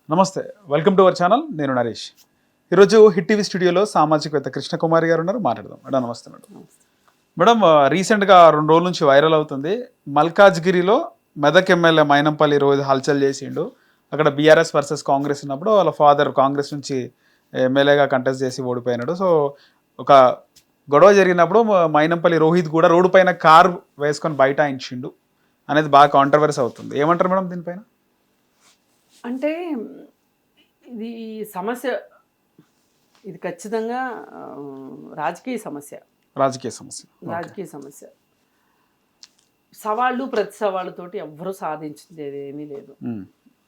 నమస్తే, welcome to our channel. నేను నరేష్. ఈరోజు హిట్ టీవీ స్టూడియోలో సామాజికవేత్త కృష్ణకుమారి గారు ఉన్నారు. మాట్లాడదాం. మేడం నమస్తే. మేడం రీసెంట్గా 2 రోజుల నుంచి వైరల్ అవుతుంది. మల్కాజ్గిరిలో మెదక్ ఎమ్మెల్యే మైనంపల్లి రోజు హల్చల్ చేసిండు. అక్కడ బీఆర్ఎస్ వర్సెస్ కాంగ్రెస్ ఉన్నప్పుడు వాళ్ళ ఫాదర్ కాంగ్రెస్ నుంచి ఎమ్మెల్యేగా కంటెస్ట్ చేసి ఓడిపోయినాడు. సో ఒక గొడవ జరిగినప్పుడు మైనంపల్లి రోహిత్ కూడా రోడ్డు పైన కార్ వేసుకొని బైఠాయించిండు అనేది బాగా కాంట్రవర్సీ అవుతుంది. ఏమంటారు మేడం దీనిపైన? అంటే ఇది సమస్య, ఇది ఖచ్చితంగా రాజకీయ సమస్య. రాజకీయ సమస్య. సవాళ్ళు ప్రతి సవాళ్ళతోటి ఎవ్వరూ సాధించేది ఏమీ లేదు.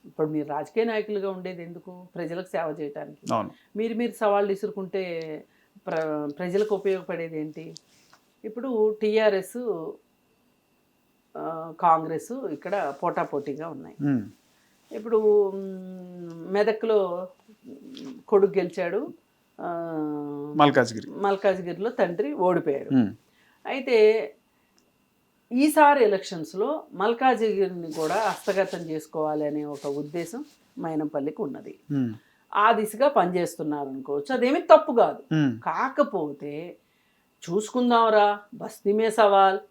ఇప్పుడు మీరు రాజకీయ నాయకులుగా ఉండేది ఎందుకు? ప్రజలకు సేవ చేయడానికి. మీరు సవాళ్ళు విసురుకుంటే ప్రజలకు ఉపయోగపడేది ఏంటి? ఇప్పుడు టీఆర్ఎస్ కాంగ్రెస్ ఇక్కడ పోటాపోటీగా ఉన్నాయి. ఇప్పుడు మెదక్లో కొడుకు గెలిచాడు, మల్కాజ్గిరిలో తండ్రి ఓడిపోయాడు. అయితే ఈసారి ఎలక్షన్స్లో మల్కాజ్గిరిని కూడా హస్తగతం చేసుకోవాలి అనే ఒక ఉద్దేశం మైనంపల్లికి ఉన్నది. ఆ దిశగా పనిచేస్తున్నారు అనుకోవచ్చు. అదేమీ తప్పు కాదు. కాకపోతే చూసుకుందాంరా, బస్తీమే సవాల్,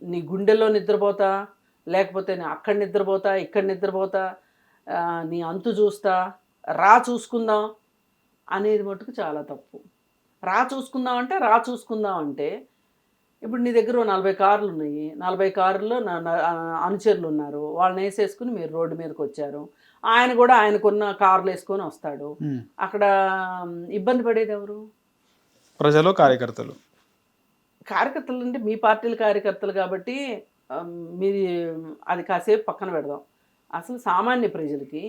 నీ గుండెల్లో నిద్రపోతా, లేకపోతే నేను అక్కడ నిద్రపోతా, ఇక్కడ నిద్రపోతా, నీ అంతు చూస్తా, చూసుకుందాం అనేది మటుకు చాలా తప్పు. చూసుకుందాం అంటే ఇప్పుడు నీ దగ్గర 40 కార్లు ఉన్నాయి, 40 కార్లలో అనుచరులు ఉన్నారు, వాళ్ళని వేసేసుకుని మీరు రోడ్డు మీదకి వచ్చారు. ఆయన కూడా ఆయనకున్న కార్లు వేసుకొని వస్తాడు. అక్కడ ఇబ్బంది పడేది ఎవరు? ప్రజలు, కార్యకర్తలు. అంటే మీ పార్టీల కార్యకర్తలు కాబట్టి మీరు అది కాసేపు పక్కన పెడదాం. అసలు సామాన్య ప్రజలకి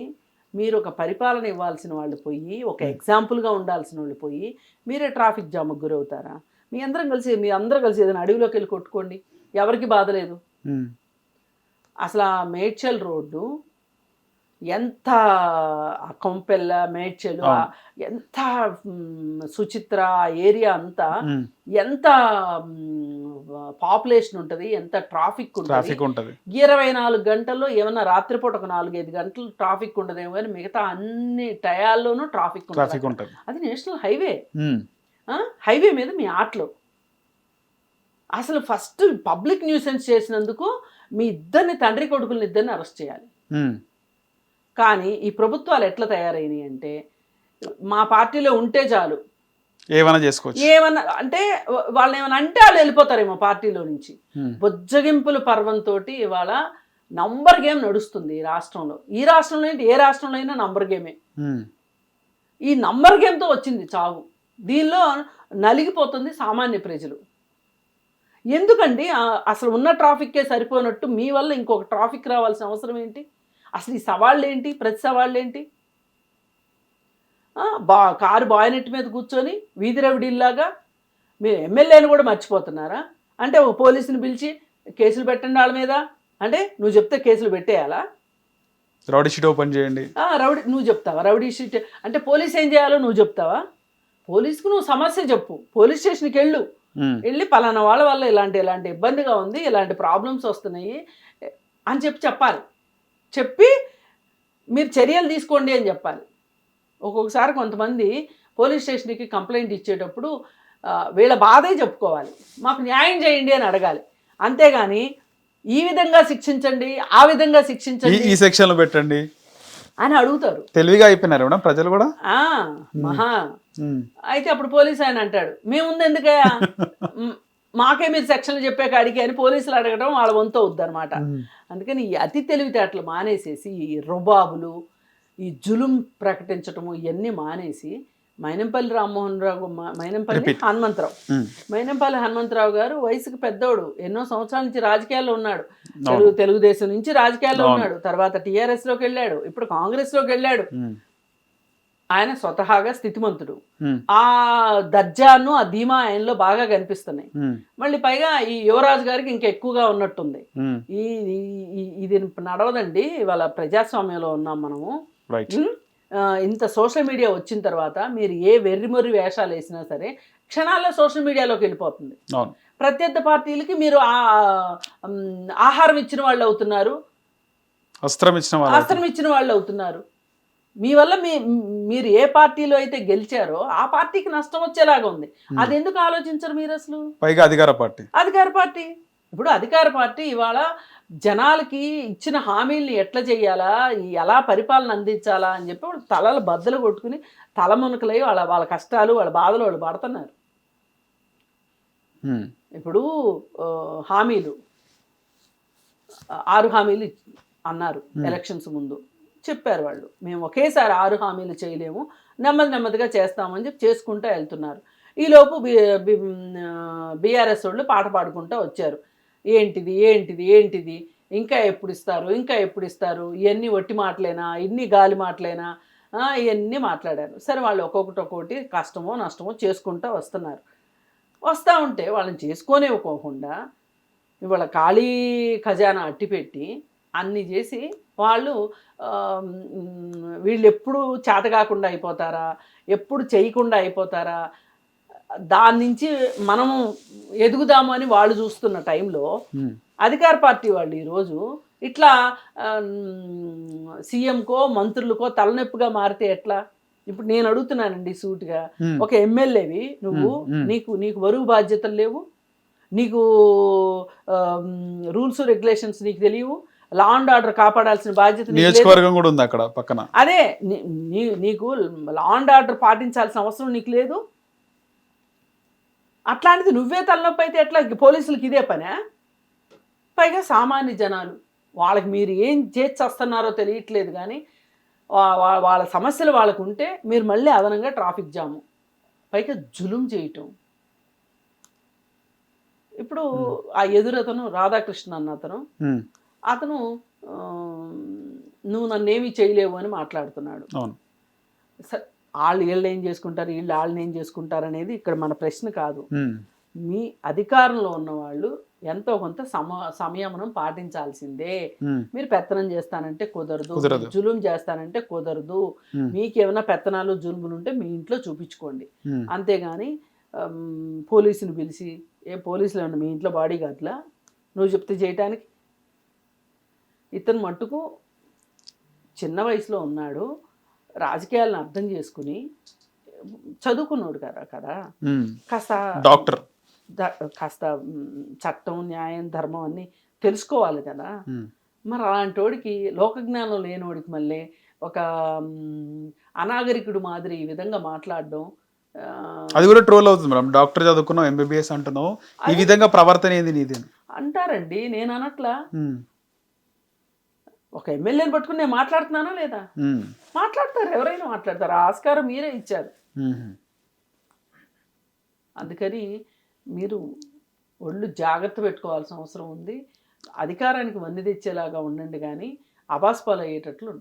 మీరు ఒక పరిపాలన ఇవ్వాల్సిన వాళ్ళు పోయి, ఒక ఎగ్జాంపుల్గా ఉండాల్సిన వాళ్ళు పోయి మీరే ట్రాఫిక్ జామ్కి గురవుతారా? మీ అందరూ కలిసి ఏదైనా అడవిలోకి వెళ్ళి కొట్టుకోండి, ఎవరికి బాధ లేదు. అసలు ఆ మేడ్చల్ రోడ్డు ఎంత, కొంపెల్ల మేడ్చలు, ఎంత సుచిత్ర ఏరియా అంతా ఎంత పాపులేషన్ ఉంటుంది, ఎంత ట్రాఫిక్ ఉంటుంది. 24 గంటల్లో ఏమన్నా రాత్రిపూట ఒక 4-5 గంటలు ట్రాఫిక్ ఉండదేమో, కానీ మిగతా అన్ని టయాల్లోనూ ట్రాఫిక్ ఉంటుంది. అది నేషనల్ హైవే మీద మీ ఆటలు. అసలు ఫస్ట్ పబ్లిక్ న్యూసెన్స్ చేసినందుకు మీ తండ్రి కొడుకుల్ని ఇద్దరిని అరెస్ట్ చేయాలి. కానీ ఈ ప్రభుత్వాలు ఎట్లా తయారైనాయి అంటే, మా పార్టీలో ఉంటే చాలు, ఏమైనా చేసుకోవచ్చు, ఏమన్నా అంటే వాళ్ళని ఏమైనా అంటే వాళ్ళు వెళ్ళిపోతారేమో పార్టీలో నుంచి. బొజ్జగింపుల పర్వంతో ఇవాళ నంబర్ గేమ్ నడుస్తుంది ఈ రాష్ట్రంలో. ఏ రాష్ట్రంలో అయినా నంబర్ గేమే. ఈ నంబర్ గేమ్తో వచ్చింది చావు. దీనిలో నలిగిపోతుంది సామాన్య ప్రజలు. ఎందుకండి అసలు ఉన్న ట్రాఫిక్కే సరిపోయినట్టు మీ వల్ల ఇంకొక ట్రాఫిక్ రావాల్సిన అవసరం ఏంటి? అసలు ఈ సవాళ్ళు ఏంటి? ప్రతి సవాళ్ళు ఏంటి? కారు బాయినెట్ మీద కూర్చొని వీధి రవిడీల్లాగా మీరు ఎమ్మెల్యేని కూడా మర్చిపోతున్నారా? అంటే ఒక పోలీసుని పిలిచి కేసులు పెట్టండి వాళ్ళ మీద అంటే నువ్వు చెప్తే కేసులు పెట్టేయాలా? రౌడీ షీట్ ఓపెన్ చేయండి, నువ్వు చెప్తావా? రౌడీ షీట్ అంటే పోలీస్ ఏం చేయాలో నువ్వు చెప్తావా? పోలీసుకు నువ్వు సమస్య చెప్పు, పోలీస్ స్టేషన్కి వెళ్ళి పలానా వాళ్ళ వల్ల ఇలాంటి ఇబ్బందిగా ఉంది, ఇలాంటి ప్రాబ్లమ్స్ వస్తున్నాయి అని చెప్పాలి. చెప్పి మీరు చర్యలు తీసుకోండి అని చెప్పాలి. ఒక్కొక్కసారి కొంతమంది పోలీస్ స్టేషన్కి కంప్లైంట్ ఇచ్చేటప్పుడు వీళ్ళ బాధే చెప్పుకోవాలి, మాకు న్యాయం చేయండి అని అడగాలి. అంతేగాని ఈ విధంగా శిక్షించండి, ఆ విధంగా శిక్షించండి, ఈ సెక్షన్లో పెట్టండి అని అడుగుతారు. తెలివిగా అయిపోయినారు మేడం ప్రజలు కూడా. అయితే అప్పుడు పోలీస్ ఆయన అంటాడు, మేముంది ఎందుకయ్యా, మాకే మీరు సెక్షన్లు చెప్పే కాడికి అని పోలీసులు అడగడం వాళ్ళ వంతు అవుద్ది అనమాట. అందుకని ఈ అతి తెలివితేటలు మానేసేసి, ఈ రుబాబులు, ఈ జులుం ప్రకటించటము ఇవన్నీ మానేసి మైనంపల్లి హనుమంతరావు గారు వయసుకు పెద్దోడు, ఎన్నో సంవత్సరాల నుంచి రాజకీయాల్లో ఉన్నాడు. తెలుగుదేశం నుంచి రాజకీయాల్లో ఉన్నాడు, తర్వాత టీఆర్ఎస్లోకి వెళ్ళాడు, ఇప్పుడు కాంగ్రెస్లోకి వెళ్ళాడు. ఆయన స్వతహాగా స్థితిమంతుడు. ఆ దర్జాను, ఆ ధీమా ఆయనలో బాగా కనిపిస్తున్నాయి. మళ్ళీ పైగా ఈ యువరాజు గారికి ఇంకా ఎక్కువగా ఉన్నట్టుంది. ఇది నడవదండి, ఇవాళ ప్రజాస్వామ్యంలో ఉన్నాం మనము. ఇంత సోషల్ మీడియా వచ్చిన తర్వాత మీరు ఏ వెర్రిమొర్రి వేషాలు వేసినా సరే క్షణాల్లో సోషల్ మీడియాలోకి వెళ్ళిపోతుంది. ప్రత్యర్థి పార్టీలకి మీరు ఆహారం ఇచ్చిన వాళ్ళు అవుతున్నారు. అస్త్రం ఇచ్చిన వాళ్ళు అవుతున్నారు. మీ వల్ల మీరు ఏ పార్టీలో అయితే గెలిచారో ఆ పార్టీకి నష్టం వచ్చేలాగా ఉంది. అది ఎందుకు ఆలోచించరు మీరు అసలు? పైగా అధికార పార్టీ ఇప్పుడు అధికార పార్టీ ఇవాళ జనాలకి ఇచ్చిన హామీల్ని ఎట్లా చేయాలా, ఎలా పరిపాలన అందించాలా అని చెప్పి వాళ్ళు తలలు బద్దలు కొట్టుకుని తలమునకలై వాళ్ళ కష్టాలు వాళ్ళ బాధలు వాళ్ళు పడుతున్నారు. ఇప్పుడు హామీలు 6 హామీలు అన్నారు ఎలక్షన్స్ ముందు. చెప్పారు వాళ్ళు, మేము ఒకేసారి 6 హామీలు చేయలేము, నెమ్మదిగా చేస్తామని చెప్పి చేసుకుంటూ వెళ్తున్నారు. ఈలోపు బీఆర్ఎస్ వాళ్ళు పాట పాడుకుంటూ వచ్చారు. ఏంటిది ఇంకా ఎప్పుడు ఇస్తారు, ఇవన్నీ ఒట్టి మాటలేనా, ఇన్ని గాలి మాటలేనా, ఇవన్నీ మాట్లాడారు. సరే, వాళ్ళు ఒక్కొక్కటి కష్టమో నష్టమో చేసుకుంటూ వస్తూ ఉంటే వాళ్ళని చేసుకోనివ్వకోకుండా ఇవాళ ఖాళీ ఖజానా అట్టిపెట్టి అన్నీ చేసి వీళ్ళు ఎప్పుడు చేతకాకుండా అయిపోతారా, ఎప్పుడు చేయకుండా అయిపోతారా, దాని నుంచి మనము ఎదుగుదాము అని వాళ్ళు చూస్తున్న టైంలో అధికార పార్టీ వాళ్ళు ఈరోజు ఇట్లా సీఎంకో మంత్రులకో తలనొప్పిగా మారితే ఎట్లా? ఇప్పుడు నేను అడుగుతున్నానండి సూటిగా, ఒక ఎమ్మెల్యేవి నువ్వు, నీకు బరువు బాధ్యతలు లేవు, నీకు రూల్స్ రెగ్యులేషన్స్ నీకు తెలియవు, లా అండ్ ఆర్డర్ కాపాడాల్సిన బాధ్యత నియోజకవర్గం కూడా ఉంది అక్కడ పక్కన. అదే నీకు లా అండ్ ఆర్డర్ పాటించాల్సిన అవసరం నీకు లేదు. అట్లాంటిది నువ్వే తలనొప్పి అయితే ఎట్లా? పోలీసులకి ఇదే పనే? పైగా సామాన్య జనాలు, వాళ్ళకి మీరు ఏం చేస్తున్నారో తెలియట్లేదు కానీ వాళ్ళ సమస్యలు వాళ్ళకు ఉంటే మీరు మళ్ళీ అదనంగా ట్రాఫిక్ జాము, పైగా జులుం చేయటం. ఇప్పుడు ఆ ఎదురతను రాధాకృష్ణ అన్న అతను నువ్వు నన్నేమీ చేయలేవు అని మాట్లాడుతున్నాడు. వీళ్ళు ఏం చేసుకుంటారు, వాళ్ళని ఏం చేసుకుంటారు అనేది ఇక్కడ మన ప్రశ్న కాదు. మీ అధికారంలో ఉన్న వాళ్ళు ఎంతో కొంత సంయమనం పాటించాల్సిందే. మీరు పెత్తనం చేస్తానంటే కుదరదు, జులుం చేస్తానంటే కుదరదు. మీకేమైనా పెత్తనాలు జులుములు ఉంటే మీ ఇంట్లో చూపించుకోండి, అంతేగాని పోలీసుని పిలిచి, పోలీసులు ఏమన్నా మీ ఇంట్లో బాడీ గార్డ్లా నువ్వు చెప్తే చేయటానికి? ఇతను మట్టుకు చిన్న వయసులో ఉన్నాడు, రాజకీయాలను అర్థం చేసుకుని చదువుకున్నాడు కదా, కాస్త చట్టం, న్యాయం, ధర్మం అన్నీ తెలుసుకోవాలి కదా. మరి అలాంటి వాడికి, లోకజ్ఞానం లేనివాడికి మళ్ళీ ఒక అనాగరికుడు మాదిరి ఈ విధంగా మాట్లాడడం, అది కూడా ట్రోల్ అవుతుంది మేడం. డాక్టర్ చదువుకున్నావు, ఎంబీబీఎస్ అంటున్నావు, ఈ విధంగా ప్రవర్తన ఏంది నీది అంటారండి. నేను అనట్లా, ఒక ఎమ్మెల్యేని పట్టుకుని నేను మాట్లాడుతున్నానా లేదా? మాట్లాడతారు, ఎవరైనా మాట్లాడతారు, ఆస్కారం మీరే ఇచ్చారు. అందుకని మీరు ఒళ్ళు జాగ్రత్త పెట్టుకోవాల్సిన అవసరం ఉంది. అధికారానికి వన్ని తెచ్చేలాగా ఉండండి కానీ అబాస్పాలు అయ్యేటట్లు.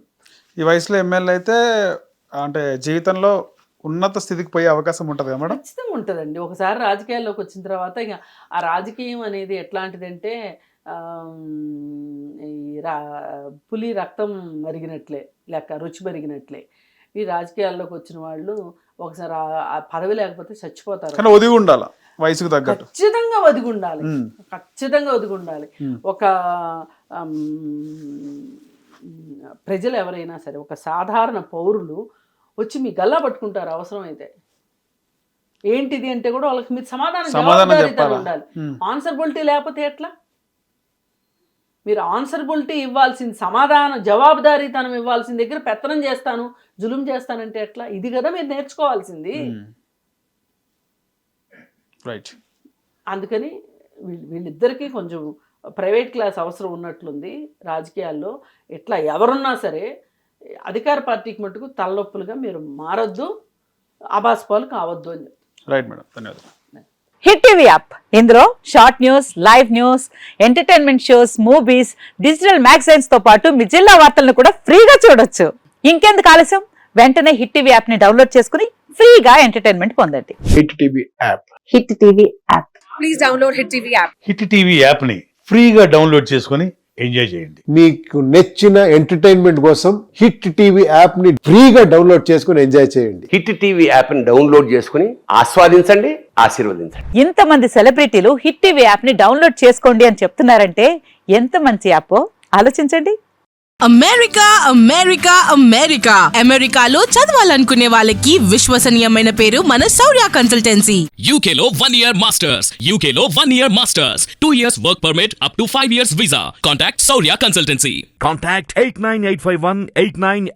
ఈ వయసులో ఎమ్మెల్యే అయితే అంటే జీవితంలో ఉన్నత స్థితికి పోయే అవకాశం ఉంటుంది కదా మేడం? ఖచ్చితంగా ఉంటుందండి. ఒకసారి రాజకీయాల్లోకి వచ్చిన తర్వాత ఇక ఆ రాజకీయం అనేది ఎట్లాంటిదంటే పులి రక్తం మరిగినట్లే లెక్క, రుచి మరిగినట్లే. ఈ రాజకీయాల్లోకి వచ్చిన వాళ్ళు ఒకసారి ఆ పదవి లేకపోతే చచ్చిపోతారు. కానీ ఒదిగి ఉండాలి, వయసుకు తగ్గట్టు ఖచ్చితంగా ఒదిగి ఉండాలి, ఖచ్చితంగా ఒదిగి ఉండాలి. ఒక ప్రజలు ఎవరైనా సరే, ఒక సాధారణ పౌరులు వచ్చి మీ గల్లా పట్టుకుంటారు అవసరమైతే. ఏంటిది అంటే కూడా వాళ్ళకి మీరు సమాధానం ఉండాలి. ఆన్సరబిలిటీ లేకపోతే ఎట్లా? మీరు ఆన్సరబిలిటీ ఇవ్వాల్సింది, జవాబుదారీతనం ఇవ్వాల్సిన దగ్గర పెత్తనం చేస్తాను, జులుం చేస్తానంటే ఎట్లా? ఇది కదా మీరు నేర్చుకోవాల్సింది. అందుకని వీళ్ళిద్దరికీ కొంచెం ప్రైవేట్ క్లాస్ అవసరం ఉన్నట్లుంది రాజకీయాల్లో. ఎట్లా ఎవరున్నా సరే అధికార పార్టీకి మటుకు తలనొప్పులుగా మీరు మారొద్దు, అబాస్పాలు కావద్దు అని చెప్తారు. రైట్ మేడం, ధన్యవాదాలు. హిట్ టీవీ యాప్, ఇందులో short news, live news, entertainment shows, movies, digital magazines తో పాటు మీ జిల్లా వార్తలను కూడా ఫ్రీగా చూడొచ్చు. ఇంకెందుకు ఆలస్యం, వెంటనే హిట్ టీవీ యాప్ ని డౌన్లోడ్ చేసుకుని ఫ్రీగా ఎంటర్టైన్మెంట్ పొందండి. Hit TV app, hit TV app, please download hit TV app. Hit TV app ని ఫ్రీగా డౌన్లోడ్ చేసుకుని ఎంజాయ్ చేయండి. మీకు నచ్చిన ఎంటర్టైన్మెంట్ కోసం హిట్ టీవీ యాప్ ని ఫ్రీగా డౌన్లోడ్ చేసుకుని ఎంజాయ్ చేయండి. హిట్ టీవీ యాప్ ని డౌన్లోడ్ చేసుకుని ఆస్వాదించండి, ఆశీర్వదించండి. ఇంతమంది సెలబ్రిటీలు హిట్ టీవీ యాప్ ని డౌన్లోడ్ చేసుకోండి అని చెప్తున్నారంటే ఎంత మంచి యాప్ ఆలోచించండి. అమెరికా అమెరికా అమెరికా అమెరికాలో చదవాలనుకునే వాళ్ళకి విశ్వసనీయమైన పేరు మన శౌర్య consultancy. UK Law 1 Year Masters. UK Law 1 Year Masters. 2 years work permit up to 5 years visa. Contact Saurya Consultancy. Contact 89851 898